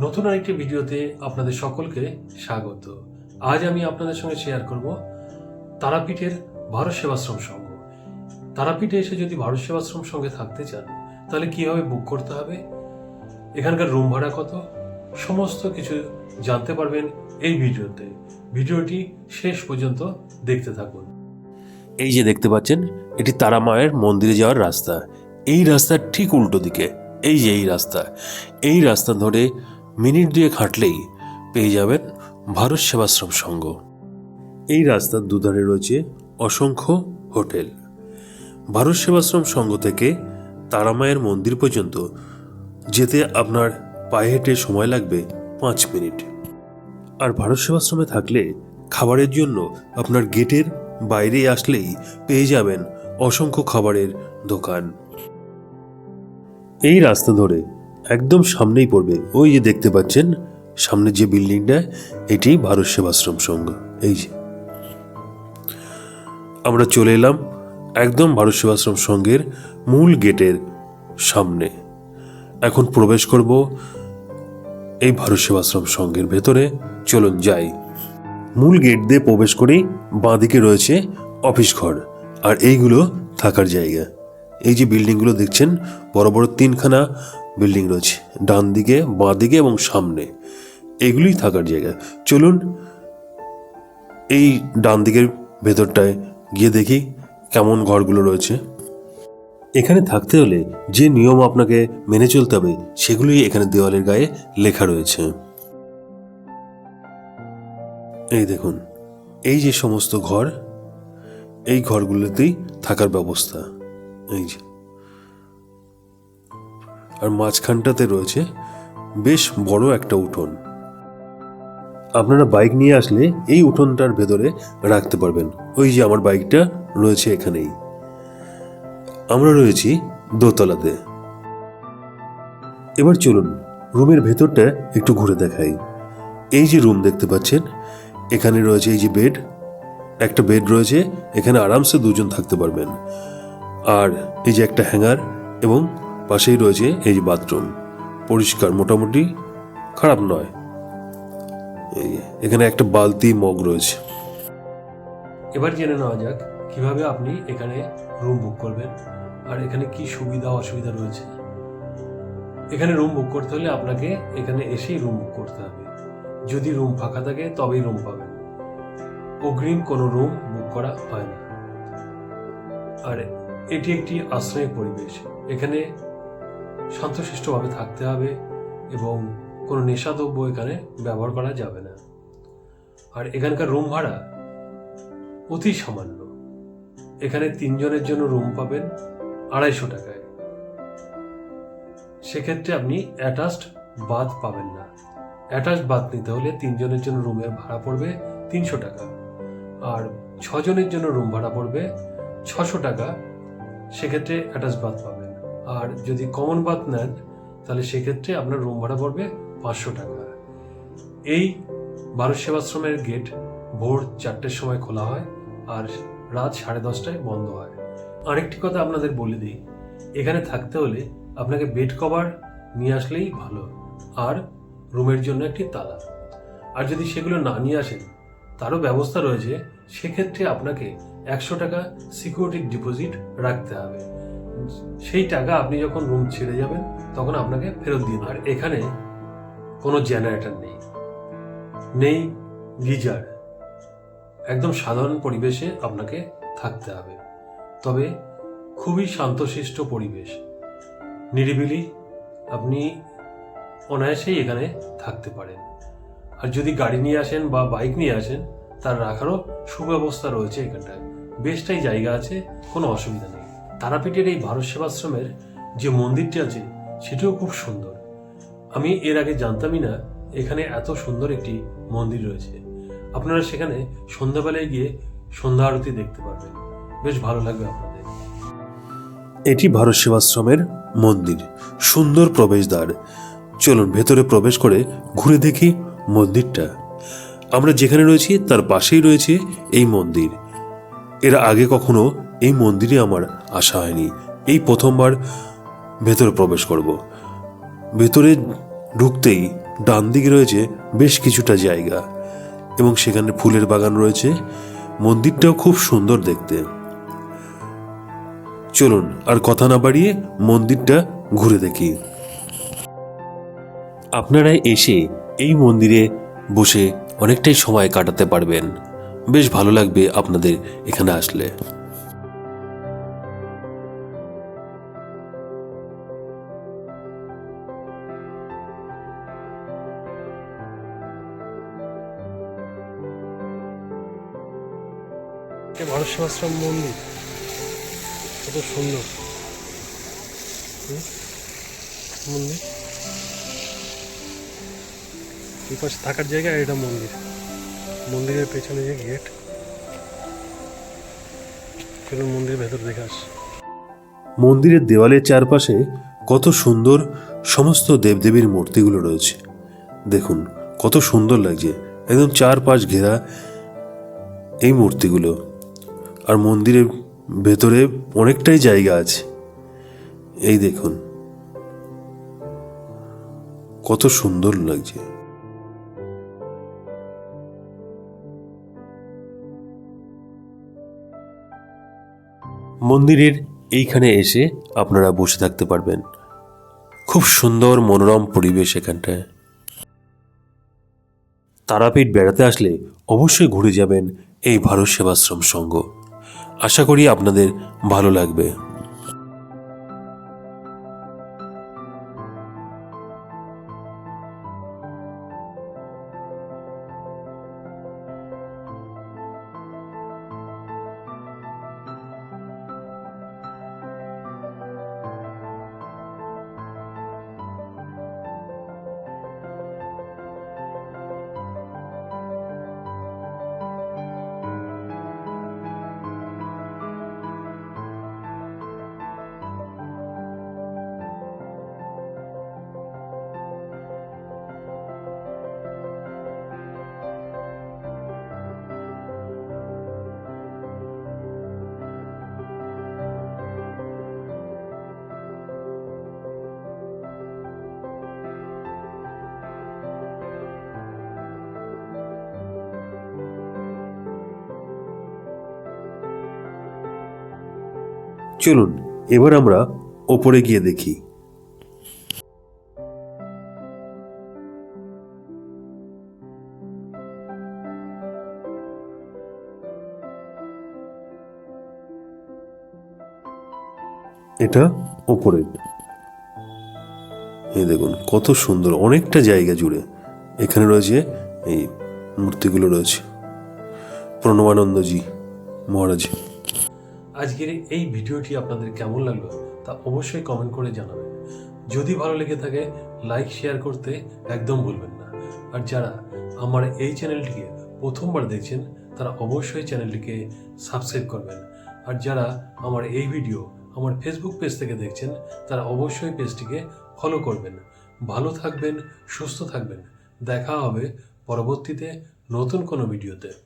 নতুন আরেকটি ভিডিওতে আপনাদের সকলকে স্বাগত। আজ আমি আপনাদের সঙ্গে শেয়ার করব তারাপীঠের ভারত সেবাশ্রম সংঘ। তারাপীঠে এসে যদি ভারত সেবাশ্রম সঙ্গে থাকতে চান তাহলে কিভাবে বুক করতে হবে, এখানকার রুম ভাড়া কত, সমস্ত কিছু জানতে পারবেন এই ভিডিওতে। ভিডিওটি শেষ পর্যন্ত দেখতে থাকুন। এই যে দেখতে পাচ্ছেন, এটি তারা মায়ের মন্দিরে যাওয়ার রাস্তা। এই রাস্তার ঠিক উল্টো দিকে এই যে এই রাস্তা ধরে মিনিট দুয়েক হাঁটলেই পেয়ে যাবেন ভারত সেবাশ্রম সংঘ। এই রাস্তার দুধারে রয়েছে অসংখ্য হোটেল। ভারত সেবাশ্রম সংঘ থেকে তারা মায়ের মন্দির পর্যন্ত যেতে আপনার পায়ে হেঁটে সময় লাগবে 5 মিনিট। আর ভারত সেবাশ্রমে থাকলে খাবারের জন্য আপনার গেটের বাইরে আসলেই পেয়ে যাবেন অসংখ্য খাবারের দোকান। এই রাস্তা ধরে একদম সামনেই পড়বে ওই যে দেখতে পাচ্ছেন সামনে যে বিল্ডিংটা, এটি ভারত সেবাশ্রম সংঘ। এই যে আমরা চলে এলাম একদম ভারত সেবাশ্রম সংঘের মূল গেটের সামনে। এখন প্রবেশ করব এই ভারত সেবাশ্রম সংঘের ভেতরে। চলুন যাই। মূল গেট দিয়ে প্রবেশ করেই বাঁদিকে রয়েছে অফিস ঘর, আর এইগুলো থাকার জায়গা। এই যে বিল্ডিংগুলো দেখছেন, বড় বড় 3খানা বিল্ডিং রয়েছে ডান দিকে, বাঁ দিকে এবং সামনে, এগুলোই থাকার জায়গা। চলুন এই ডান দিকের ভেতরটায় গিয়ে দেখি কেমন ঘরগুলো রয়েছে। এখানে থাকতে হলে যে নিয়ম আপনাকে মেনে চলতে হবে সেগুলোই এখানে দেওয়ালের গায়ে লেখা রয়েছে। এই দেখুন, এই যে সমস্ত ঘর, এই ঘরগুলোতেই থাকার ব্যবস্থা। এই যে, আর মাঝখানটাতে রয়েছে বেশ বড় একটা উঠোন। আপনারা বাইক নিয়ে আসলে এই উঠোনটার ভেতরে রাখতে পারবেন। ওই যে আমার বাইকটা রয়েছে এখানেই। আমরা রয়েছি দোতলাতে। এবার চলুন রুমের ভেতরটা একটু ঘুরে দেখাই। এই যে রুম দেখতে পাচ্ছেন, এখানে রয়েছে এই যে বেড, একটা বেড রয়েছে, এখানে আরামসে 2 জন থাকতে পারবেন। আর এই যে একটা হ্যাঙ্গার, এবং পাশেই রয়েছে এই যে বাথরুম, পরিষ্কার, মোটামুটি খারাপ নয়। এই এখানে একটা বালতি, মগ রয়েছে। এবার জেনে নেওয়া যাক কিভাবে আপনি এখানে রুম বুক করবেন আর এখানে কি সুবিধা অসুবিধা রয়েছে। এখানে রুম বুক করতে হলে আপনাকে এখানে এসেই রুম বুক করতে হবে। যদি রুম ফাঁকা থাকে তবেই রুম পাবেন, অগ্রিম কোনো রুম বুক করা হয় না। আর এটি একটি আশ্রয়ের পরিবেশ। এখানে শান্তশিষ্টভাবে থাকতে হবে এবং কোনো নেশাদ্রব্য এখানে ব্যবহার করা যাবে না। আর এখানকার রুম ভাড়া অতি সামান্য। এখানে 3 জনের জন্য রুম পাবেন 250 টাকায়। সেক্ষেত্রে আপনি অ্যাটাচড বাথ পাবেন না। অ্যাটাচড বাথ নিতে হলে 3 জনের জন্য রুমের ভাড়া পড়বে 300 টাকা, আর 6 জনের জন্য রুম ভাড়া পড়বে 600 টাকা। সেক্ষেত্রে অ্যাটাচ বাথ পাবেন। আর যদি কমন বাথ নেন তাহলে সেক্ষেত্রে আপনার রুম ভাড়া পড়বে 500 টাকা। এই ভারত সেবাশ্রমের গেট ভোর 4টের সময় খোলা হয় আর রাত 10:30টায় বন্ধ হয়। আরেকটি কথা আপনাদের বলে দিই, এখানে থাকতে হলে আপনাকে বেড কভার নিয়ে আসলেই ভালো, আর রুমের জন্য একটি তালা। আর যদি সেগুলো না নিয়ে আসেন তারও ব্যবস্থা রয়েছে। সেক্ষেত্রে আপনাকে 100 টাকা সিকিউরিটি ডিপোজিট রাখতে হবে। সেই টাকা আপনি যখন রুম ছেড়ে যাবেন তখন আপনাকে ফেরত দিন। আর এখানে কোনো জেনারেটর নেই গিজার। একদম সাধারণ পরিবেশে আপনাকে থাকতে হবে। তবে খুবই শান্তশিষ্ট পরিবেশ, নিরিবিলি, আপনি অনায়াসেই এখানে থাকতে পারেন। আর যদি গাড়ি নিয়ে আসেন বা বাইক নিয়ে আসেন তার রাখারও সুব্যবস্থা রয়েছে। এখানটায় বেশটাই জায়গা আছে, কোনো অসুবিধা নেই। তারাপীঠের এই ভারত সেবাশ্রমের যে মন্দিরটি আছে সেটিও খুব সুন্দর। আমি এর আগে জানতামই না এখানে এত সুন্দর একটি মন্দির রয়েছে। আপনারা সেখানে সন্ধ্যাবেলায় গিয়ে সন্ধ্যা আরতি দেখতে পারবেন, বেশ ভালো লাগবে আপনাদের। এটি ভারত সেবাশ্রমের মন্দির, সুন্দর প্রবেশদ্বার। চলুন ভেতরে প্রবেশ করে ঘুরে দেখি মন্দিরটা। আমরা যেখানে রয়েছি তার পাশেই রয়েছে এই মন্দির। এর আগে কখনো এই মন্দিরে আমার আসা হয়নি, এই প্রথমবার ভেতরে প্রবেশ করব। ভেতরে ঢুকতেই ডান দিকে রয়েছে বেশ কিছুটা জায়গা এবং সেখানে ফুলের বাগান রয়েছে। মন্দিরটাও খুব সুন্দর দেখতে। চলুন আর কথা না বাড়িয়ে মন্দিরটা ঘুরে দেখি। আপনারা এসে এই মন্দিরে বসে অনেকটাই সময় কাটাতে পারবেন। বেশ ভালো লাগবে আপনাদের এখানে আসলে। ভারত সেবাশ্রম মন্দির কত সুন্দর মন্দির। এই পাশে থাকার জায়গা, এটা মন্দির। মন্দিরের পেছনে যে গেট, চলুন মন্দিরের ভেতর দেখে আস। মন্দিরের দেওয়ালের চারপাশে কত সুন্দর সমস্ত দেবদেবীর মূর্তিগুলো রয়েছে। দেখুন কত সুন্দর লাগছে, একদম চারপাশ ঘেরা এই মূর্তিগুলো। আর মন্দিরের ভেতরে অনেকটাই জায়গা আছে। এই দেখুন কত সুন্দর লাগছে। মন্দিরের এইখানে এসে আপনারা বসে থাকতে পারবেন। খুব সুন্দর মনোরম পরিবেশ এখানটায়। তারাপীঠ বেড়াতে আসলে অবশ্যই ঘুরে যাবেন এই ভারত সেবাশ্রম সংঘ। আশা করি আপনাদের ভালো লাগবে। চলুন এবার আমরা ওপরে গিয়ে দেখি। এটা ওপরে, এই দেখুন কত সুন্দর, অনেকটা জায়গা জুড়ে এখানে রয়েছে এই মূর্তিগুলো রয়েছে। প্রণবানন্দজি মহারাজ। আজকের এই ভিডিওটি আপনাদের কেমন লাগলো তা অবশ্যই কমেন্ট করে জানাবেন। যদি ভালো লেগে থাকে লাইক শেয়ার করতে একদম ভুলবেন না। আর যারা আমার এই চ্যানেলটিকে প্রথমবার দেখছেন তারা অবশ্যই চ্যানেলটিকে সাবস্ক্রাইব করবেন। আর যারা আমার এই ভিডিও আমার ফেসবুক পেজ থেকে দেখছেন তারা অবশ্যই পেজটিকে ফলো করবেন। ভালো থাকবেন, সুস্থ থাকবেন। দেখা হবে পরবর্তীতে নতুন কোনো ভিডিওতে।